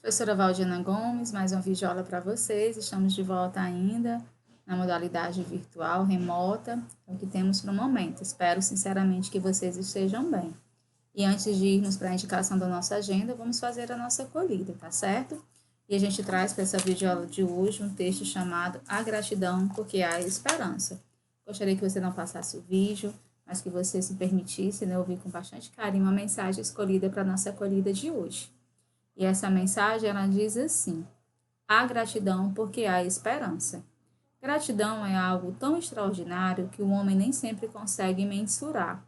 Professora Valdiana Gomes, mais um vídeo aula para vocês. Estamos de volta ainda na modalidade virtual, remota, é o que temos para o momento. Espero sinceramente que vocês estejam bem. E antes de irmos para a indicação da nossa agenda, vamos fazer a nossa acolhida, tá certo? E a gente traz para essa videoaula de hoje um texto chamado A Gratidão, porque há esperança. Gostaria que você não passasse o vídeo, mas que você se permitisse, né, ouvir com bastante carinho uma mensagem escolhida para a nossa acolhida de hoje. E essa mensagem, ela diz assim: há gratidão porque há esperança. Gratidão é algo tão extraordinário que o homem nem sempre consegue mensurar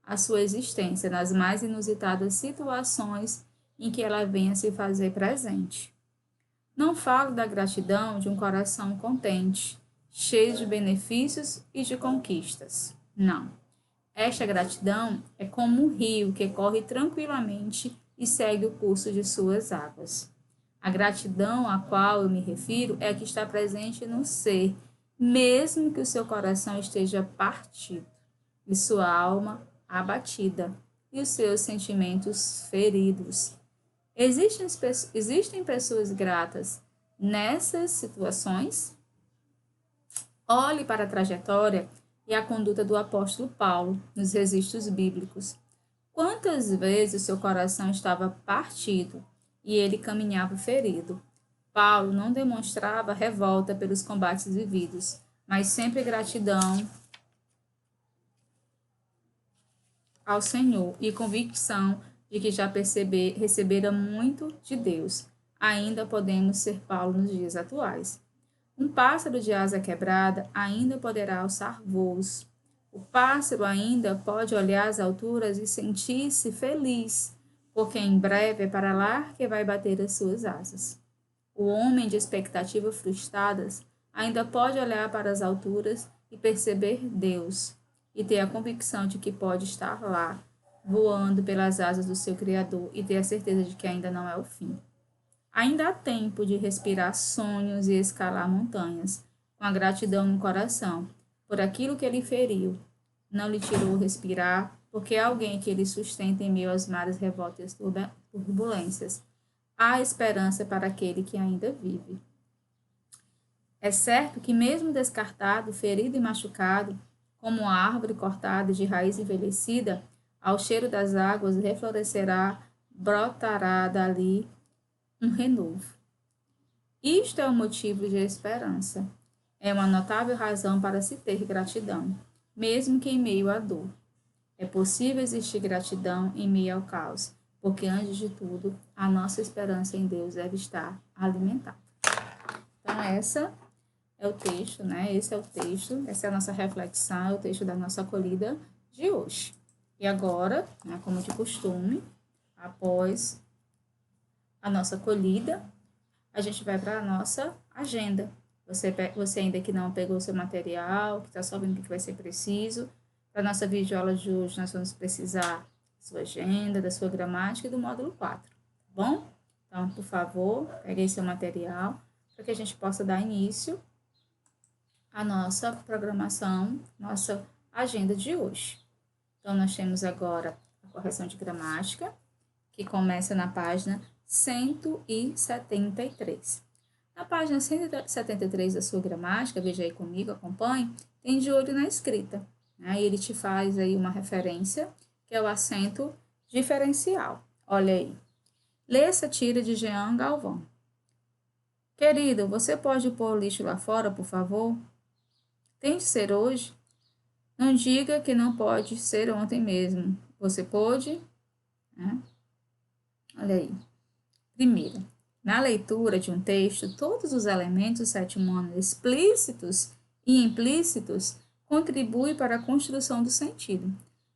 a sua existência nas mais inusitadas situações em que ela venha se fazer presente. Não falo da gratidão de um coração contente, cheio de benefícios e de conquistas. Não. Esta gratidão é como um rio que corre tranquilamente e segue o curso de suas águas. A gratidão a qual eu me refiro é a que está presente no ser, mesmo que o seu coração esteja partido, e sua alma abatida, e os seus sentimentos feridos. Existem pessoas gratas nessas situações? Olhe para a trajetória e a conduta do apóstolo Paulo nos registros bíblicos. Quantas vezes seu coração estava partido e ele caminhava ferido? Paulo não demonstrava revolta pelos combates vividos, mas sempre gratidão ao Senhor e convicção de que já recebera muito de Deus. Ainda podemos ser Paulo nos dias atuais. Um pássaro de asa quebrada ainda poderá alçar voos. O pássaro ainda pode olhar as alturas e sentir-se feliz, porque em breve é para lá que vai bater as suas asas. O homem de expectativas frustradas ainda pode olhar para as alturas e perceber Deus, e ter a convicção de que pode estar lá, voando pelas asas do seu Criador, e ter a certeza de que ainda não é o fim. Ainda há tempo de respirar sonhos e escalar montanhas, com a gratidão no coração, por aquilo que ele feriu. Não lhe tirou o respirar, porque é alguém que ele sustenta em meio aos mares revoltos e turbulências. Há esperança para aquele que ainda vive. É certo que, mesmo descartado, ferido e machucado, como uma árvore cortada de raiz envelhecida, ao cheiro das águas reflorescerá, brotará dali um renovo. Isto é um motivo de esperança. É uma notável razão para se ter gratidão, mesmo que em meio à dor. É possível existir gratidão em meio ao caos, porque antes de tudo, a nossa esperança em Deus deve estar alimentada. Então, essa é o texto, né? Esse é o texto, essa é a nossa reflexão, é o texto da nossa acolhida de hoje. E agora, né, como de costume, após a nossa acolhida, a gente vai para a nossa agenda. Você ainda que não pegou o seu material, que está só vendo o que vai ser preciso, para a nossa videoaula de hoje, nós vamos precisar da sua agenda, da sua gramática e do módulo 4, tá bom? Então, por favor, pegue aí seu material, para que a gente possa dar início à nossa programação, nossa agenda de hoje. Então, nós temos agora a correção de gramática, que começa na página 173. Na página 173 da sua gramática, veja aí comigo, acompanhe, tem de olho na escrita. Né? E ele te faz aí uma referência, que é o acento diferencial. Olha aí. Lê essa tira de Jean Galvão. Querido, você pode pôr o lixo lá fora, por favor? Tem de ser hoje? Não diga que não pode ser ontem mesmo. Você pôde? Né? Olha aí. Primeiro, na leitura de um texto, todos os elementos do sétimo ano, explícitos e implícitos, contribuem para a construção do sentido.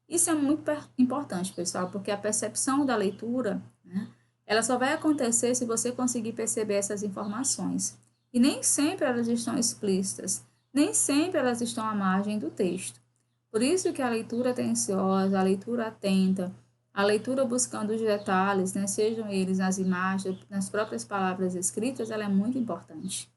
Isso é muito importante, pessoal, porque a percepção da leitura, né, ela só vai acontecer se você conseguir perceber essas informações. E nem sempre elas estão explícitas, nem sempre elas estão à margem do texto. Por isso que a leitura atenciosa, a leitura atenta, a leitura buscando os detalhes, né, sejam eles nas imagens, nas próprias palavras escritas, ela é muito importante.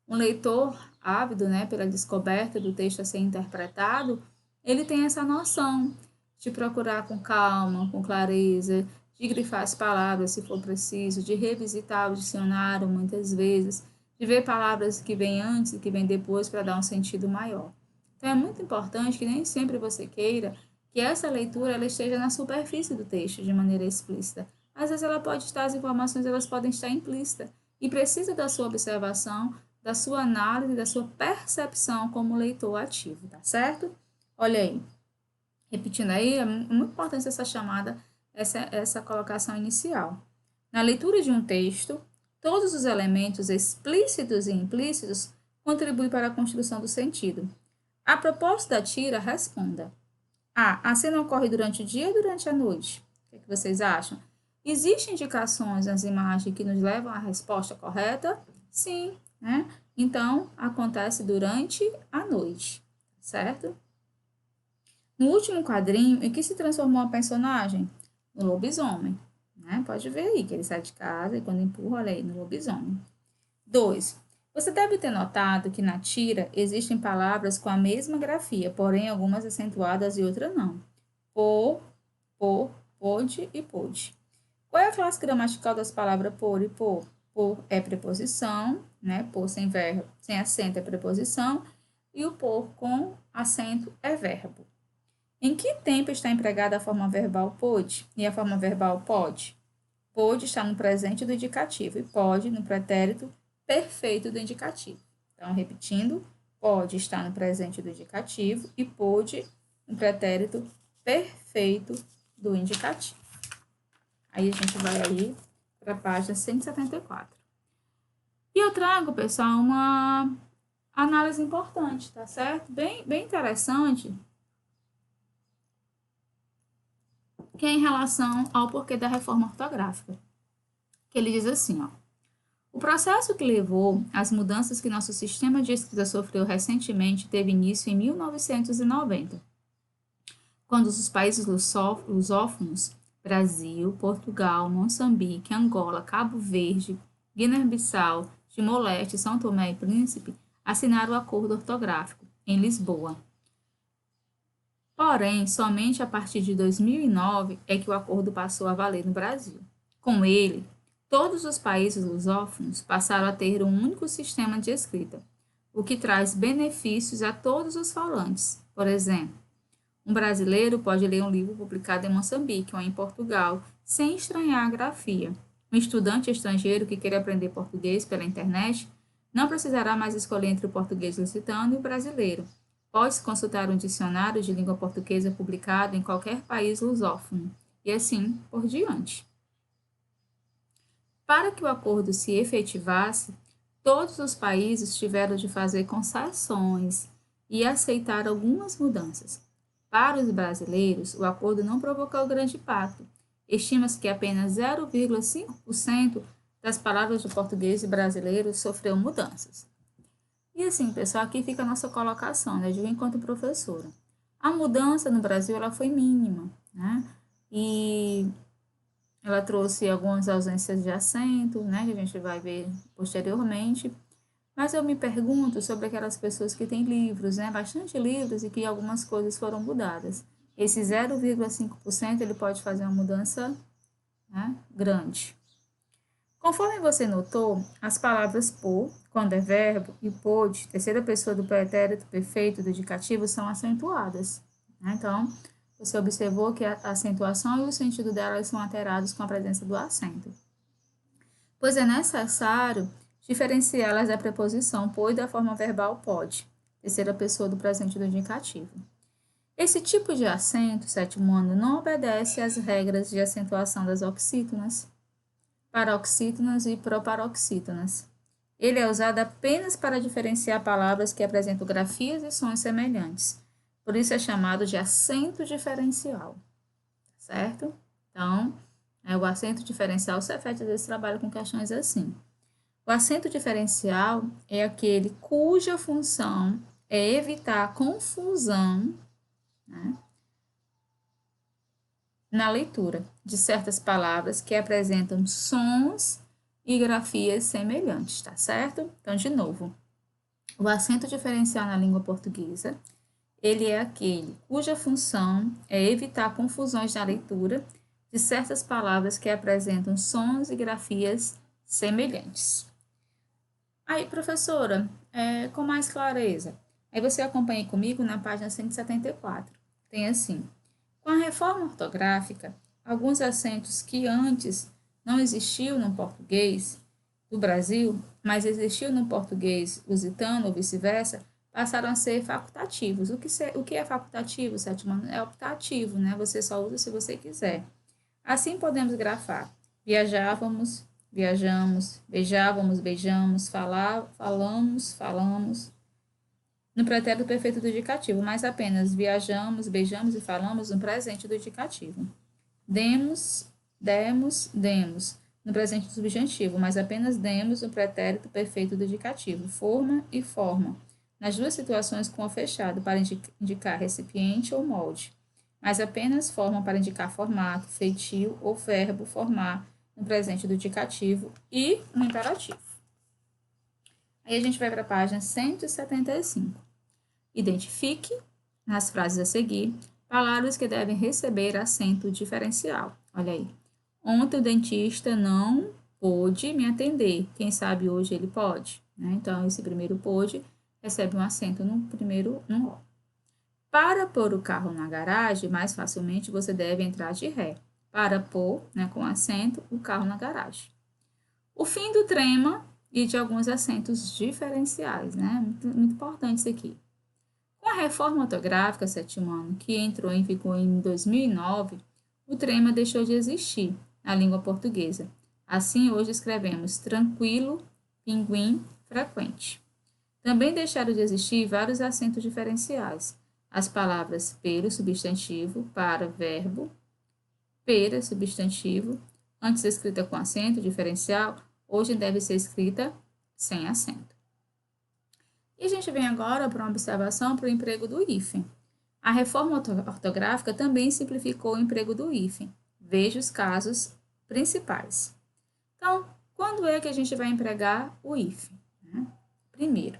Um leitor ávido, né, pela descoberta do texto a ser interpretado, ele tem essa noção de procurar com calma, com clareza, de grifar as palavras, se for preciso, de revisitar o dicionário muitas vezes, de ver palavras que vêm antes e que vêm depois para dar um sentido maior. Então, é muito importante que nem sempre você queira que essa leitura ela esteja na superfície do texto de maneira explícita. Às vezes ela pode estar, as informações elas podem estar implícitas e precisa da sua observação, da sua análise, da sua percepção como leitor ativo, tá certo? Olha aí, repetindo aí, é muito importante essa chamada, essa colocação inicial. Na leitura de um texto, todos os elementos explícitos e implícitos contribuem para a construção do sentido. A propósito da tira, responda. A cena ocorre durante o dia ou durante a noite? O que vocês acham? Existem indicações nas imagens que nos levam à resposta correta? Sim, né? Então, acontece durante a noite, certo? No último quadrinho, em que se transformou a personagem? No lobisomem, né? Pode ver aí que ele sai de casa e quando empurra, olha aí, no lobisomem. 2. Você deve ter notado que na tira existem palavras com a mesma grafia, porém algumas acentuadas e outras não. Por, pôde e pôde. Qual é a classe gramatical das palavras por e por? Por é preposição, né? Por sem verbo, sem acento é preposição, e o por com acento é verbo. Em que tempo está empregada a forma verbal pôde e a forma verbal pode? Pôde está no presente do indicativo e pode no pretérito perfeito do indicativo. Então, repetindo, pode estar no presente do indicativo e pôde no pretérito perfeito do indicativo. Aí a gente vai aí para a página 174. E eu trago, pessoal, uma análise importante, tá certo? Bem interessante, que é em relação ao porquê da reforma ortográfica. Que ele diz assim, ó. O processo que levou às mudanças que nosso sistema de escrita sofreu recentemente teve início em 1990, quando os países lusófonos, Brasil, Portugal, Moçambique, Angola, Cabo Verde, Guiné-Bissau, Timor-Leste, São Tomé e Príncipe, assinaram o acordo ortográfico, em Lisboa. Porém, somente a partir de 2009 é que o acordo passou a valer no Brasil. Com ele, todos os países lusófonos passaram a ter um único sistema de escrita, o que traz benefícios a todos os falantes. Por exemplo, um brasileiro pode ler um livro publicado em Moçambique ou em Portugal, sem estranhar a grafia. Um estudante estrangeiro que queira aprender português pela internet não precisará mais escolher entre o português lusitano e o brasileiro. Pode-se consultar um dicionário de língua portuguesa publicado em qualquer país lusófono, e assim por diante. Para que o acordo se efetivasse, todos os países tiveram de fazer concessões e aceitar algumas mudanças. Para os brasileiros, o acordo não provocou grande impacto. Estima-se que apenas 0,5% das palavras do português brasileiro sofreu mudanças. E assim, pessoal, aqui fica a nossa colocação, né, de eu enquanto professora. A mudança no Brasil ela foi mínima, né? E ela trouxe algumas ausências de acento, né, que a gente vai ver posteriormente. Mas eu me pergunto sobre aquelas pessoas que têm livros, né, bastante livros e que algumas coisas foram mudadas. Esse 0,5% ele pode fazer uma mudança, né, grande. Conforme você notou, as palavras por, quando é verbo, e pôde, terceira pessoa do pretérito perfeito do indicativo, são acentuadas, né? Então, você observou que a acentuação e o sentido delas são alterados com a presença do acento. Pois é necessário diferenciá-las da preposição por e da forma verbal pode, terceira pessoa do presente do indicativo. Esse tipo de acento, sétimo ano, não obedece às regras de acentuação das oxítonas, paroxítonas e proparoxítonas. Ele é usado apenas para diferenciar palavras que apresentam grafias e sons semelhantes. Por isso é chamado de acento diferencial, certo? Então, o acento diferencial, o Cefet às vezes trabalha com questões assim. O acento diferencial é aquele cuja função é evitar a confusão, né, na leitura de certas palavras que apresentam sons e grafias semelhantes, tá certo? Então, de novo, o acento diferencial na língua portuguesa, ele é aquele cuja função é evitar confusões na leitura de certas palavras que apresentam sons e grafias semelhantes. Aí, professora, com mais clareza, aí você acompanha comigo na página 174. Tem assim: com a reforma ortográfica, alguns acentos que antes não existiam no português do Brasil, mas existiam no português lusitano ou vice-versa, passaram a ser facultativos. O que é facultativo, sétimo ano? É optativo, né? Você só usa se você quiser. Assim podemos grafar: viajávamos, viajamos, beijávamos, beijamos, falamos, falamos, no pretérito perfeito do indicativo, mas apenas viajamos, beijamos e falamos no presente do indicativo. Demos, demos, demos, no presente do substantivo, mas apenas demos no pretérito perfeito do indicativo. Forma e forma, nas duas situações com o fechado, para indicar recipiente ou molde, mas apenas forma para indicar formato, feitio ou verbo formar, no presente do indicativo e no imperativo. Aí a gente vai para a página 175. Identifique, nas frases a seguir, palavras que devem receber acento diferencial. Olha aí. Ontem o dentista não pôde me atender. Quem sabe hoje ele pode. Né? Então, esse primeiro pôde recebe um acento no primeiro no O. Para pôr o carro na garagem, mais facilmente você deve entrar de ré. Para pôr, né, com acento, o carro na garagem. O fim do trema e de alguns acentos diferenciais, né? Muito importante isso aqui. Com a reforma ortográfica sétimo ano, que entrou em vigor em 2009, o trema deixou de existir na língua portuguesa. Assim, hoje escrevemos tranquilo, pinguim, frequente. Também deixaram de existir vários acentos diferenciais. As palavras pelo, substantivo, para, verbo, pera, substantivo, antes escrita com acento diferencial, hoje deve ser escrita sem acento. E a gente vem agora para uma observação para o emprego do hífen. A reforma ortográfica também simplificou o emprego do hífen. Veja os casos principais. Então, quando é que a gente vai empregar o hífen? Primeiro,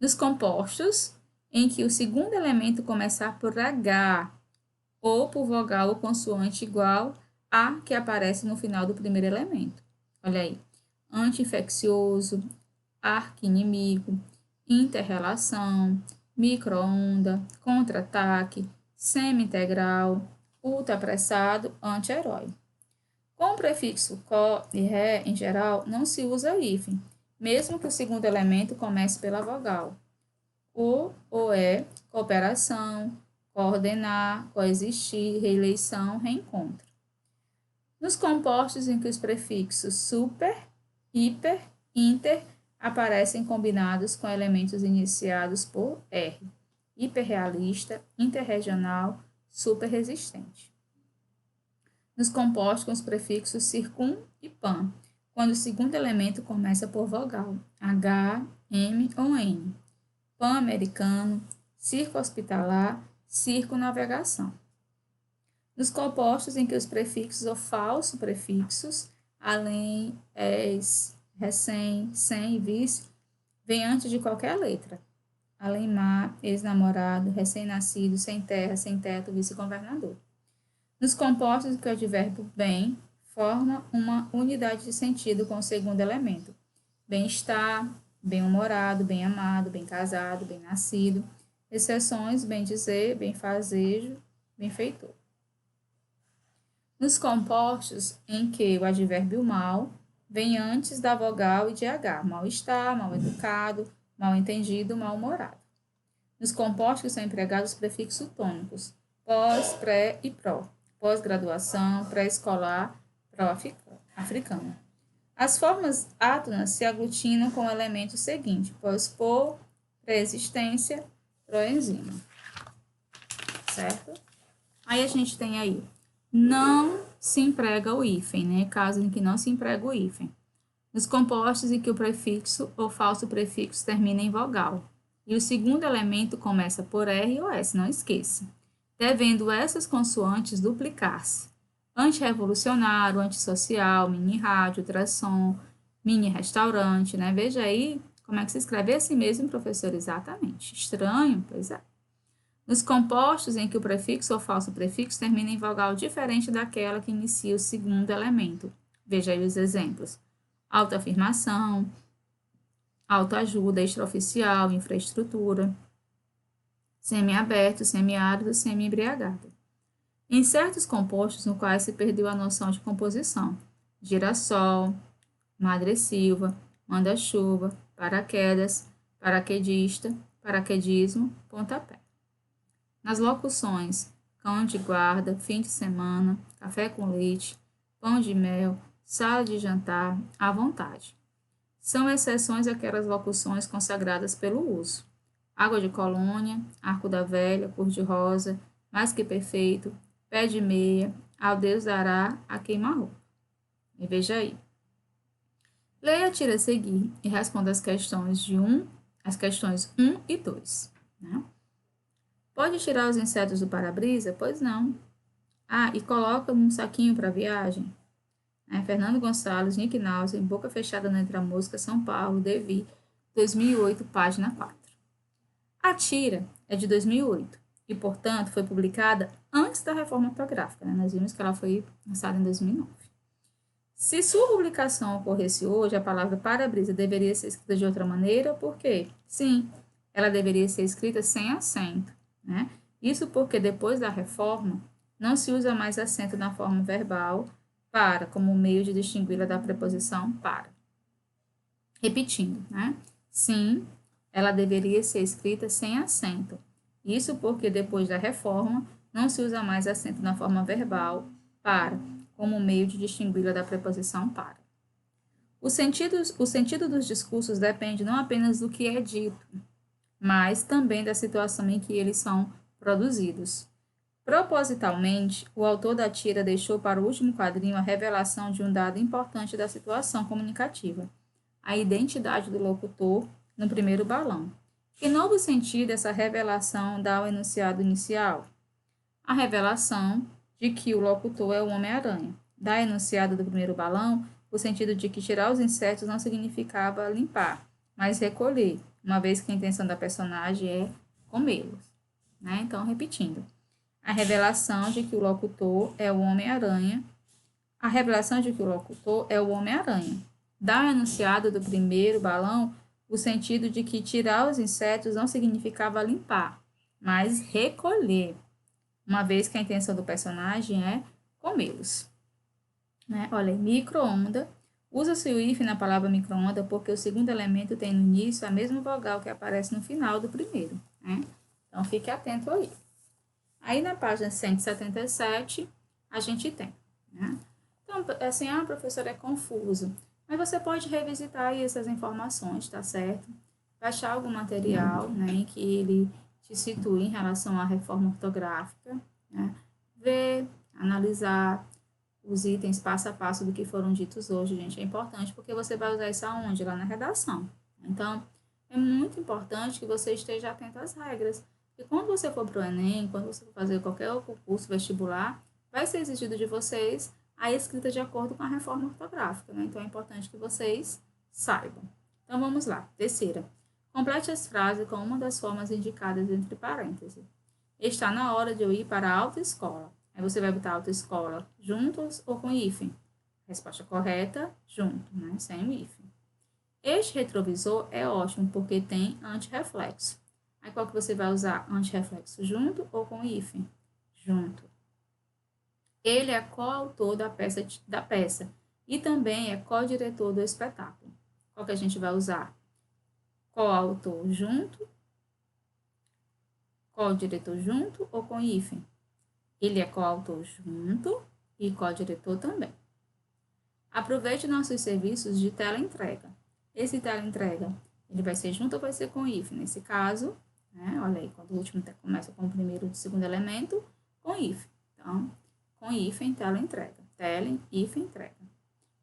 nos compostos em que o segundo elemento começar por H ou por vogal ou consoante igual a que aparece no final do primeiro elemento. Olha aí, anti-infeccioso, arqui-inimigo, inter-relação, micro-onda, contra-ataque, semi-integral, ultra-apressado, anti-herói. Com o prefixo co e ré, em geral, não se usa hífen, mesmo que o segundo elemento comece pela vogal. O ou é, cooperação, coordenar, coexistir, reeleição, reencontro. Nos compostos em que os prefixos super, hiper, inter aparecem combinados com elementos iniciados por R, hiperrealista, interregional, superresistente. Nos compostos com os prefixos circum e pan, quando o segundo elemento começa por vogal, H, M ou N. Pan-americano, circo-hospitalar, circo-navegação. Nos compostos em que os prefixos ou falso prefixos, além, es, recém, sem e vice, vem antes de qualquer letra. Além mar, ex-namorado, recém-nascido, sem terra, sem teto, vice-governador. Nos compostos em que o advérbio bem forma uma unidade de sentido com o segundo elemento. Bem-estar, bem-humorado, bem-amado, bem-casado, bem-nascido. Exceções, bem-dizer, bem-fazejo, benfeitor. Nos compostos em que o advérbio mal vem antes da vogal e de H, mal-estar, mal-educado, mal-entendido, mal-humorado. Nos compostos que são empregados os prefixos tônicos, pós, pré e pró, pós-graduação, pré-escolar, pró-africano. As formas átonas se aglutinam com o elemento seguinte, pós-por, pré-existência, proenzima. Certo? Aí a gente tem aí, não se emprega o hífen, né? Caso em que não se emprega o hífen. Nos compostos em que o prefixo ou falso prefixo termina em vogal. E o segundo elemento começa por R ou S, não esqueça. Devendo essas consoantes duplicar-se. Antirrevolucionário, antissocial, mini-rádio, ultrassom, mini-restaurante, né? Veja aí como é que se escreve assim mesmo, professor, exatamente. Estranho? Pois é. Nos compostos em que o prefixo ou falso prefixo termina em vogal diferente daquela que inicia o segundo elemento. Veja aí os exemplos. Autoafirmação, autoajuda, extraoficial, infraestrutura, semiaberto, semiárido, semi-embriagado. Em certos compostos no quais se perdeu a noção de composição, girassol, madressilva, manda-chuva, paraquedas, paraquedista, paraquedismo, pontapé. Nas locuções cão de guarda, fim de semana, café com leite, pão de mel, sala de jantar, à vontade. São exceções aquelas locuções consagradas pelo uso. Água de colônia, arco da velha, cor-de-rosa, mais que perfeito, pé de meia, ao Deus dará a queima-roupa. E veja aí. Leia, tira a seguir e responda as questões 1 e 2. Né? Pode tirar os insetos do para-brisa? Pois não. Ah, e coloca num saquinho para viagem? Fernando Gonçalves, Nick Nauser, Boca Fechada na Entre a Mosca, São Paulo, Devi, 2008, página 4. A tira é de 2008 e, portanto, foi publicada antes da reforma ortográfica. Né? Nós vimos que ela foi lançada em 2009. Se sua publicação ocorresse hoje, a palavra para-brisa deveria ser escrita de outra maneira, por quê? Sim, ela deveria ser escrita sem acento. Né? Isso porque, depois da reforma, não se usa mais acento na forma verbal para, como meio de distingui-la da preposição para. Repetindo, né? Sim, ela deveria ser escrita sem acento. Isso porque, depois da reforma, não se usa mais acento na forma verbal para, como meio de distingui-la da preposição para. O sentido dos discursos depende não apenas do que é dito, mas também da situação em que eles são produzidos. Propositalmente, o autor da tira deixou para o último quadrinho a revelação de um dado importante da situação comunicativa, a identidade do locutor no primeiro balão. Que novo sentido essa revelação dá ao enunciado inicial? A revelação de que o locutor é o Homem-Aranha. Dá enunciado do primeiro balão o sentido de que tirar os insetos não significava limpar, mas recolher, uma vez que a intenção da personagem é comê-los. Né? Então, repetindo. A revelação de que o locutor é o Homem-Aranha. A revelação de que o locutor é o Homem-Aranha. Dá ao enunciado do primeiro balão o sentido de que tirar os insetos não significava limpar, mas recolher, uma vez que a intenção do personagem é comê-los. Né? Olha, micro-onda. Usa-se o if na palavra micro-onda porque o segundo elemento tem no início a mesma vogal que aparece no final do primeiro. Né? Então, fique atento aí. Aí, na página 177, a gente tem. Né? Então, assim, professora, é confuso. Mas você pode revisitar aí essas informações, tá certo? Baixar algum material, né, em que ele te situe em relação à reforma ortográfica, né? Ver, analisar os itens passo a passo do que foram ditos hoje, gente, é importante porque você vai usar isso aonde? Lá na redação. Então, é muito importante que você esteja atento às regras. E quando você for para o Enem, quando você for fazer qualquer concurso vestibular, vai ser exigido de vocês a escrita de acordo com a reforma ortográfica. Né? Então, é importante que vocês saibam. Então, vamos lá. Terceira. Complete as frases com uma das formas indicadas entre parênteses. Está na hora de eu ir para a autoescola. Aí você vai botar autoescola juntos ou com hífen? Resposta correta, junto, né? Sem o hífen. Este retrovisor é ótimo porque tem antirreflexo. Aí qual que você vai usar? Antirreflexo junto ou com hífen? Junto. Ele é coautor da peça e também é co-diretor do espetáculo. Qual que a gente vai usar? Coautor junto, co-diretor junto ou com hífen? Ele é coautor junto e co-diretor também. Aproveite nossos serviços de teleentrega. Esse teleentrega, ele vai ser junto ou vai ser com hífen? Nesse caso, né, olha aí, quando o último começa com o primeiro e o segundo elemento, com hífen. Então, com hífen, teleentrega. Tele, hífen, entrega.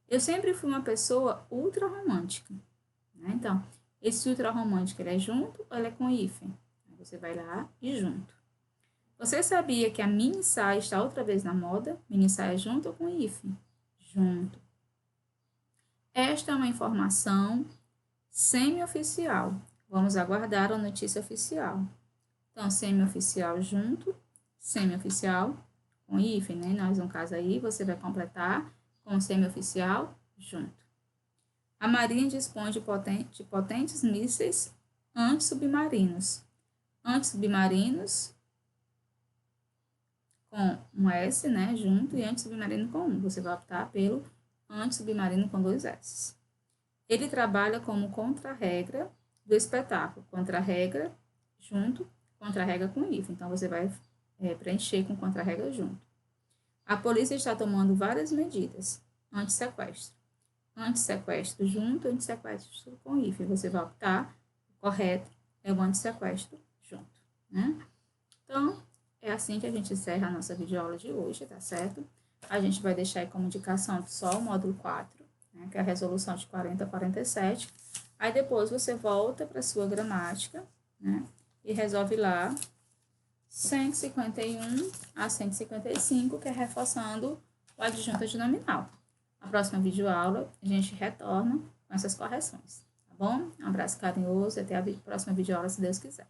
Eu sempre fui uma pessoa ultra romântica. Né? Então, esse ultra romântico, ele é junto ou ele é com hífen? Aí você vai lá e junto. Você sabia que a mini saia está outra vez na moda? Mini saia junto ou com hífen? Junto. Esta é uma informação semi-oficial. Vamos aguardar a notícia oficial. Então, semioficial junto, semioficial com hífen, né? Nós, no caso aí, você vai completar com semioficial junto. A Marinha dispõe de potentes mísseis antissubmarinos. Antissubmarinos com um S, né, junto, e antissubmarino com um. Você vai optar pelo antissubmarino com 2 S. Ele trabalha como contra-regra do espetáculo. Contra-regra junto, contra-regra com hífen. Então, você vai preencher com contra-regra junto. A polícia está tomando várias medidas. Antissequestro. Antissequestro junto, antissequestro com hífen. Você vai optar, o correto é o antissequestro junto, né? Então, é assim que a gente encerra a nossa videoaula de hoje, tá certo? A gente vai deixar aí como indicação só o módulo 4, né, que é a resolução de 40 a 47. Aí depois você volta para a sua gramática, né, e resolve lá 151 a 155, que é reforçando o adjunto adnominal. Na próxima videoaula, a gente retorna com essas correções, tá bom? Um abraço carinhoso e até a próxima videoaula, se Deus quiser.